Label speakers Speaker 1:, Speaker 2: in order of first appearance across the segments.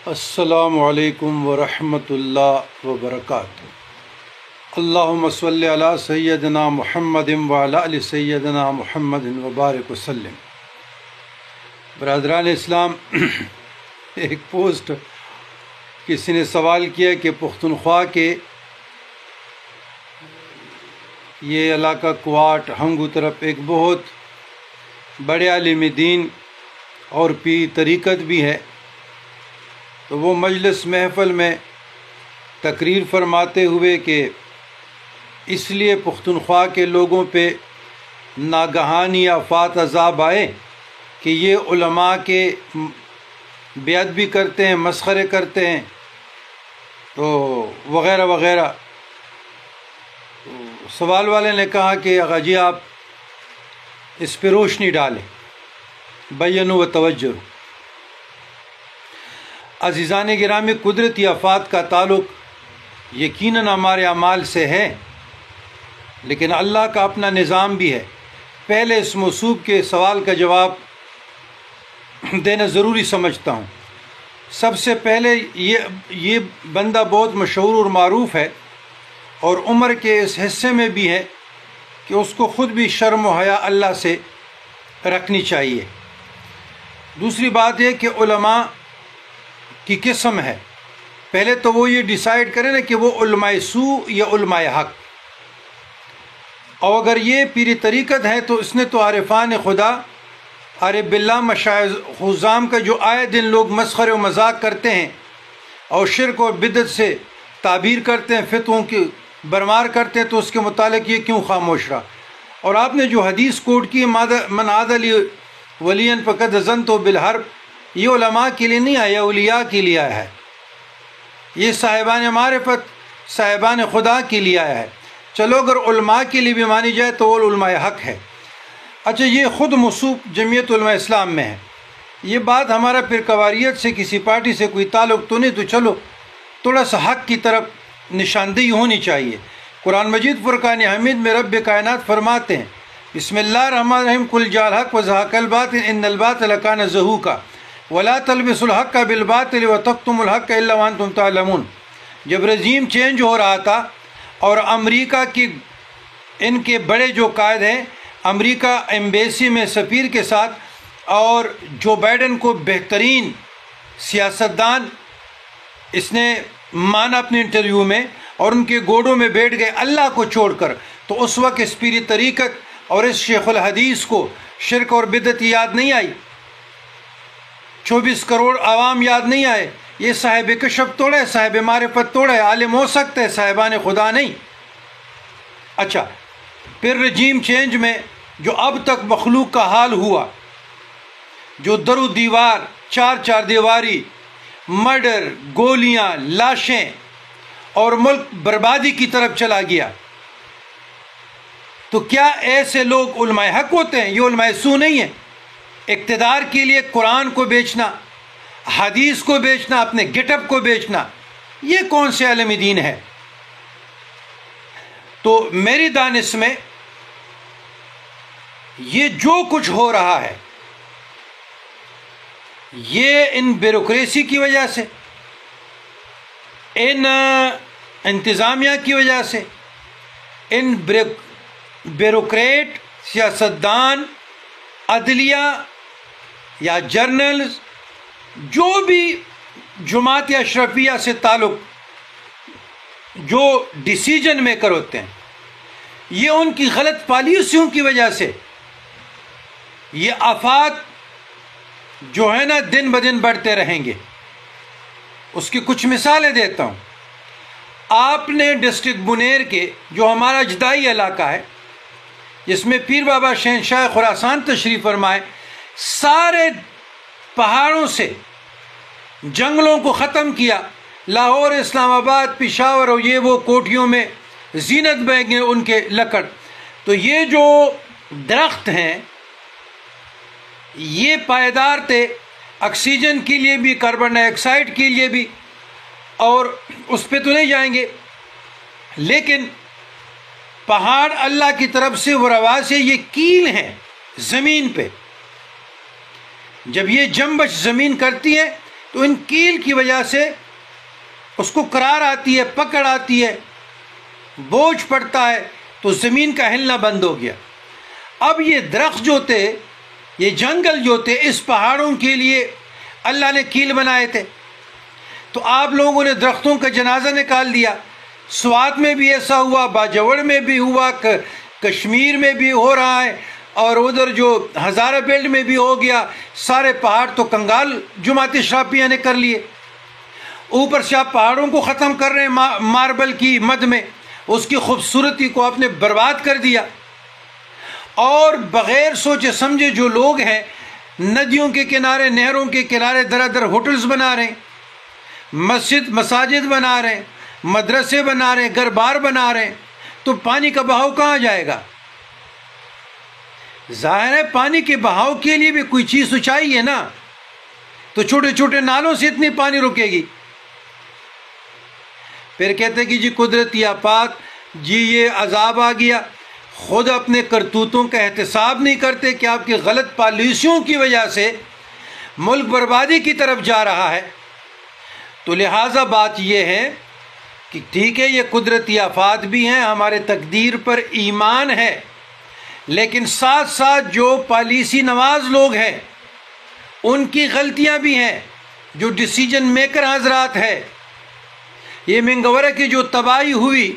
Speaker 1: السلام علیکم ورحمۃ اللہ وبرکاتہ۔ اللہم صلی علی سیدنا محمد وعلی آل سیدنا محمد وبارک وسلم۔ برادران اسلام، ایک پوسٹ کسی نے سوال کیا کہ پختونخوا کے یہ علاقہ کوات ہنگو طرف ایک بہت بڑے عالم دین اور پیر طریقت بھی ہے، تو وہ مجلس محفل میں تقریر فرماتے ہوئے کہ اس لیے پختونخوا کے لوگوں پہ ناگہانی آفات عذاب آئے کہ یہ علماء کے بے ادبی کرتے ہیں، مسخرے کرتے ہیں، تو وغیرہ وغیرہ۔ سوال والے نے کہا کہ آغا جی آپ اس پہ روشنی ڈالیں، بینوا و توجہ۔ عزیزان گرامی، قدرتی آفات کا تعلق یقیناً ہمارے اعمال سے ہے، لیکن اللہ کا اپنا نظام بھی ہے۔ پہلے اس موصوف کے سوال کا جواب دینا ضروری سمجھتا ہوں۔ سب سے پہلے یہ بندہ بہت مشہور اور معروف ہے، اور عمر کے اس حصے میں بھی ہے کہ اس کو خود بھی شرم و حیا اللہ سے رکھنی چاہیے۔ دوسری بات یہ کہ علماء کی قسم ہے، پہلے تو وہ یہ ڈیسائیڈ کرے نا کہ وہ علماء سو یا علماء حق، اور اگر یہ پیری طریقت ہے تو اس نے تو عارفان خدا، عارف باللہ، مشائخ خزام کا جو آئے دن لوگ مسخرے و مذاق کرتے ہیں اور شرک اور بدعت سے تعبیر کرتے ہیں، فتووں کی برمار کرتے ہیں، تو اس کے متعلق یہ کیوں خاموش رہا؟ اور آپ نے جو حدیث کوٹ کی من عاد لی ولیا فقد اذنتہ بالحرب، یہ علماء کے لیے نہیں آیا، اولیاء کے لیے آیا ہے، یہ صاحبان معرفت، صاحبان خدا کے لیے آیا ہے۔ چلو اگر علماء کے لیے بھی مانی جائے تو وہ علماء حق ہے۔ اچھا، یہ خود موصوف جمعیت علماء اسلام میں ہے، یہ بات ہمارا پھر قواریت سے کسی پارٹی سے کوئی تعلق تو نہیں، تو چلو تھوڑا سا حق کی طرف نشاندہی ہونی چاہیے۔ قرآن مجید فرقان حمید میں رب کائنات فرماتے ہیں، بسم اللہ الرحمن الرحیم، قل جاء الحق وزهق الباطل ان الباطل كان زهوقا ولا تلبسوا الحق بالباطل وتكتموا الحق الا وانتم تعلمون۔ جب رژیم چینج ہو رہا تھا اور امریکہ کی ان کے بڑے جو قائد ہیں، امریکہ ایمبیسی میں سفیر کے ساتھ، اور جو بائیڈن کو بہترین سیاستدان اس نے مانا اپنے انٹرویو میں، اور ان کے گوڑوں میں بیٹھ گئے اللہ کو چھوڑ کر، تو اس وقت اس پیری طریقت اور اس شیخ الحدیث کو شرک اور بدعت یاد نہیں آئی؟ 24 کروڑ عوام یاد نہیں آئے؟ یہ صاحب کشف توڑا ہے، صاحب معرفت توڑا ہے، عالم ہو سکتے ہیں، صاحبان خدا نہیں۔ اچھا، پھر رجیم چینج میں جو اب تک مخلوق کا حال ہوا، جو در و دیوار، چار دیواری، مرڈر، گولیاں، لاشیں، اور ملک بربادی کی طرف چلا گیا، تو کیا ایسے لوگ علماء حق ہوتے ہیں؟ یہ علماء سو نہیں ہیں۔ اقتدار کے لیے قرآن کو بیچنا، حدیث کو بیچنا، اپنے گیٹ اپ کو بیچنا، یہ کون سے عالم دین ہے؟ تو میری دانش میں یہ جو کچھ ہو رہا ہے، یہ ان بیوروکریسی کی وجہ سے، ان انتظامیہ کی وجہ سے، ان بیوروکریٹ، سیاستدان، عدلیہ یا جرنلز، جو بھی جماعت اشرفیہ سے تعلق جو ڈیسیجن میکر ہوتے ہیں، یہ ان کی غلط پالیسیوں کی وجہ سے یہ آفات جو ہے نا دن بدن بڑھتے رہیں گے۔ اس کی کچھ مثالیں دیتا ہوں۔ آپ نے ڈسٹرکٹ بنیر کے جو ہمارا جدائی علاقہ ہے، جس میں پیر بابا شہنشاہ خراسان تشریف فرمائے، سارے پہاڑوں سے جنگلوں کو ختم کیا، لاہور، اسلام آباد، پشاور اور یہ وہ کوٹھیوں میں زینت بہ گئے ان کے لکڑ۔ تو یہ جو درخت ہیں یہ پائیدار تھے، آکسیجن کے لیے بھی، کاربن ڈائی آکسائڈ کے لیے بھی، اور اس پہ تو نہیں جائیں گے، لیکن پہاڑ اللہ کی طرف سے وہ روا سے یہ کیل ہیں زمین پہ، جب یہ جنبش زمین کرتی ہے تو ان کیل کی وجہ سے اس کو قرار آتی ہے، پکڑ آتی ہے، بوجھ پڑتا ہے، تو زمین کا ہلنا بند ہو گیا۔ اب یہ درخت جو تھے، یہ جنگل جو تھے، اس پہاڑوں کے لیے اللہ نے کیل بنائے تھے، تو آپ لوگوں نے درختوں کا جنازہ نکال دیا۔ سوات میں بھی ایسا ہوا، باجوڑ میں بھی ہوا، کشمیر میں بھی ہو رہا ہے، اور ادھر جو ہزارہ بیلٹ میں بھی ہو گیا۔ سارے پہاڑ تو کنگال جماعت اشرافیہ نے کر لیے، اوپر سے آپ پہاڑوں کو ختم کر رہے ہیں ماربل کی مد میں، اس کی خوبصورتی کو آپ نے برباد کر دیا۔ اور بغیر سوچے سمجھے جو لوگ ہیں ندیوں کے کنارے، نہروں کے کنارے در در ہوٹلز بنا رہے ہیں، مساجد بنا رہے ہیں، مدرسے بنا رہے ہیں، گھر بار بنا رہے ہیں، تو پانی کا بہاؤ کہاں جائے گا؟ ظاہر ہے پانی کے بہاؤ کے لیے بھی کوئی چیز تو چاہیے نا، تو چھوٹے چھوٹے نالوں سے اتنی پانی رکے گی؟ پھر کہتے کہ جی قدرتی آفات، جی یہ عذاب آ گیا، خود اپنے کرتوتوں کا احتساب نہیں کرتے کہ آپ کی غلط پالیسیوں کی وجہ سے ملک بربادی کی طرف جا رہا ہے۔ تو لہٰذا بات یہ ہے کہ ٹھیک ہے یہ قدرتی آفات بھی ہیں، ہمارے تقدیر پر ایمان ہے، لیکن ساتھ ساتھ جو پالیسی نواز لوگ ہیں ان کی غلطیاں بھی ہیں، جو ڈیسیجن میکر حضرات ہیں۔ یہ منگورہ کی جو تباہی ہوئی،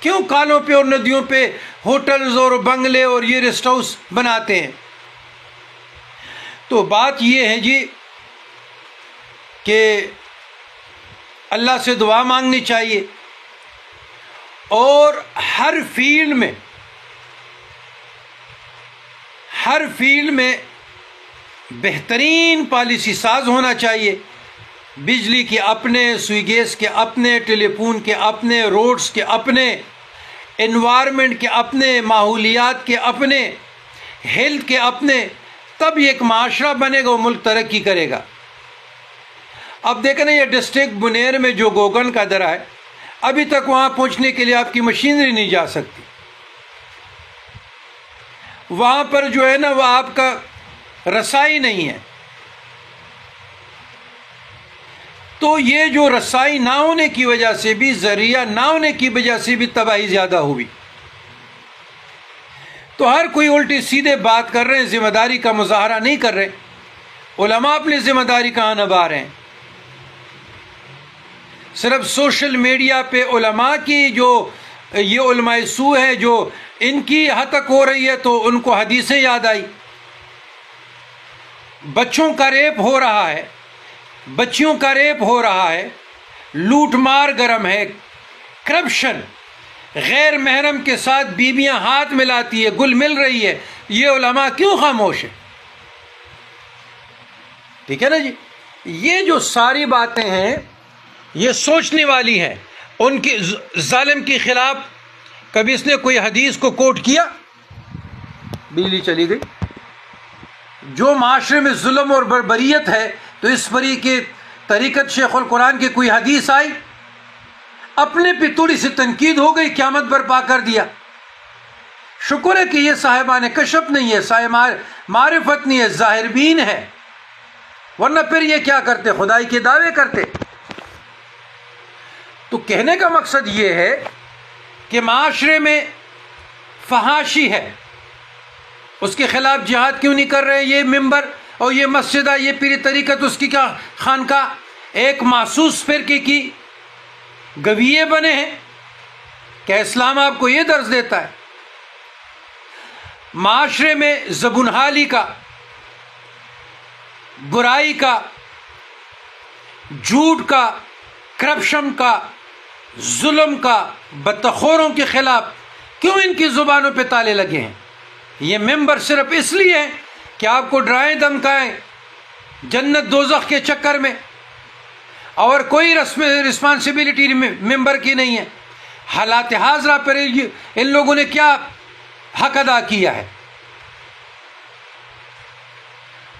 Speaker 1: کیوں کالوں پہ اور ندیوں پہ ہوٹلز اور بنگلے اور یہ ریسٹ ہاؤس بناتے ہیں؟ تو بات یہ ہے جی کہ اللہ سے دعا مانگنی چاہیے، اور ہر فیلڈ میں بہترین پالیسی ساز ہونا چاہیے۔ بجلی کے اپنے، سوئی گیس کے اپنے، ٹیلی فون کے اپنے، روڈز کے اپنے، انوائرمنٹ کے اپنے، ماحولیات کے اپنے، ہیلتھ کے اپنے، تب یہ ایک معاشرہ بنے گا، وہ ملک ترقی کرے گا۔ اب دیکھیں نا، یہ ڈسٹرکٹ بنیر میں جو گوگن کا درہ ہے، ابھی تک وہاں پہنچنے کے لیے آپ کی مشینری نہیں جا سکتی۔ وہاں پر جو ہے نا وہ آپ کا رسائی نہیں ہے۔ تو یہ جو رسائی نہ ہونے کی وجہ سے بھی، ذریعہ نہ ہونے کی وجہ سے بھی تباہی زیادہ ہوئی۔ تو ہر کوئی الٹی سیدھے بات کر رہے ہیں، ذمہ داری کا مظاہرہ نہیں کر رہے۔ علماء اپنی ذمہ داری کہاں نبھا رہے ہیں؟ صرف سوشل میڈیا پہ علماء کی جو یہ علماء سو ہے جو ان کی ہتک ہو رہی ہے، تو ان کو حدیثیں یاد آئی۔ بچوں کا ریپ ہو رہا ہے، بچیوں کا ریپ ہو رہا ہے، لوٹ مار گرم ہے، کرپشن، غیر محرم کے ساتھ بیویاں ہاتھ ملاتی ہے، گل مل رہی ہے، یہ علماء کیوں خاموش ہیں؟ ٹھیک ہے نا جی؟ یہ جو ساری باتیں ہیں یہ سوچنے والی ہیں۔ ان کی ظالم کے خلاف کبھی اس نے کوئی حدیث کو کوٹ کیا؟ بجلی چلی گئی۔ جو معاشرے میں ظلم اور بربریت ہے، تو اس پری کے طریقت شیخ القرآن کی کوئی حدیث آئی؟ اپنے پہ تھوڑی سی تنقید ہو گئی، قیامت برپا کر دیا۔ شکر ہے کہ یہ صاحبان کشف نہیں ہے، صاحب معرفت نہیں ہے، ظاہر بین ہے، ورنہ پھر یہ کیا کرتے؟ خدائی کے دعوے کرتے۔ تو کہنے کا مقصد یہ ہے کہ معاشرے میں فحاشی ہے، اس کے خلاف جہاد کیوں نہیں کر رہے؟ یہ ممبر اور یہ مسجدہ، یہ پیری طریقت، اس کی کیا خانقاہ ایک مخصوص فرقے کی گویے بنے ہیں؟ کیا اسلام آپ کو یہ درس دیتا ہے؟ معاشرے میں زبون حالی کا، برائی کا، جھوٹ کا، کرپشن کا، ظلم کا، بدتخوروں کے خلاف کیوں ان کی زبانوں پہ تالے لگے ہیں؟ یہ ممبر صرف اس لیے ہے کہ آپ کو ڈرائیں دھمکائیں جنت دوزخ کے چکر میں، اور کوئی رسپانسبلٹی ممبر کی نہیں ہے۔ حالات حاضرہ پر ان لوگوں نے کیا حق ادا کیا ہے؟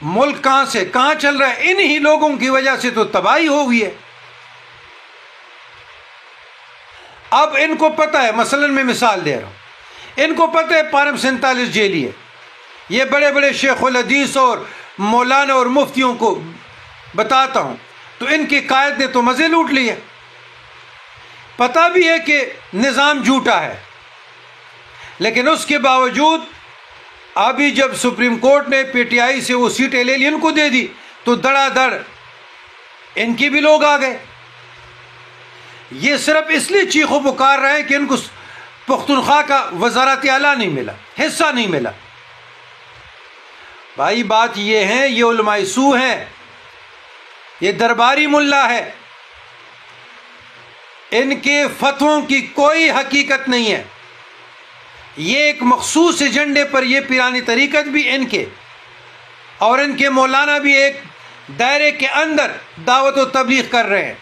Speaker 1: ملک کہاں سے کہاں چل رہا ہے؟ انہی لوگوں کی وجہ سے تو تباہی ہو گئی ہے۔ اب ان کو پتہ ہے، مثلا میں مثال دے رہا ہوں، ان کو پتہ ہے پارم 47 جیلی ہے۔ یہ بڑے بڑے شیخ الحدیث اور مولانا اور مفتیوں کو بتاتا ہوں، تو ان کے قائد نے تو مزے لوٹ لیے. پتہ بھی ہے کہ نظام جھوٹا ہے، لیکن اس کے باوجود ابھی جب سپریم کورٹ نے پی ٹی آئی سے وہ سیٹیں لے لی، ان کو دے دی، تو دڑا دڑ ان کے بھی لوگ آ گئے. یہ صرف اس لیے چیخ و پکار رہے ہیں کہ ان کو پختونخوا کا وزارت اعلیٰ نہیں ملا، حصہ نہیں ملا. بھائی بات یہ ہے، یہ علماء سو ہیں، یہ درباری ملا ہے، ان کے فتووں کی کوئی حقیقت نہیں ہے. یہ ایک مخصوص ایجنڈے پر، یہ پیرانی طریقت بھی ان کے اور ان کے مولانا بھی ایک دائرے کے اندر دعوت و تبلیغ کر رہے ہیں،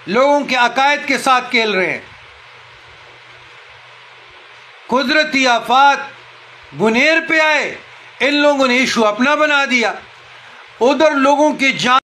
Speaker 1: لوگوں کے عقائد کے ساتھ کھیل رہے ہیں. قدرتی آفات بنیر پہ آئے، ان لوگوں نے ایشو اپنا بنا دیا، ادھر لوگوں کی جان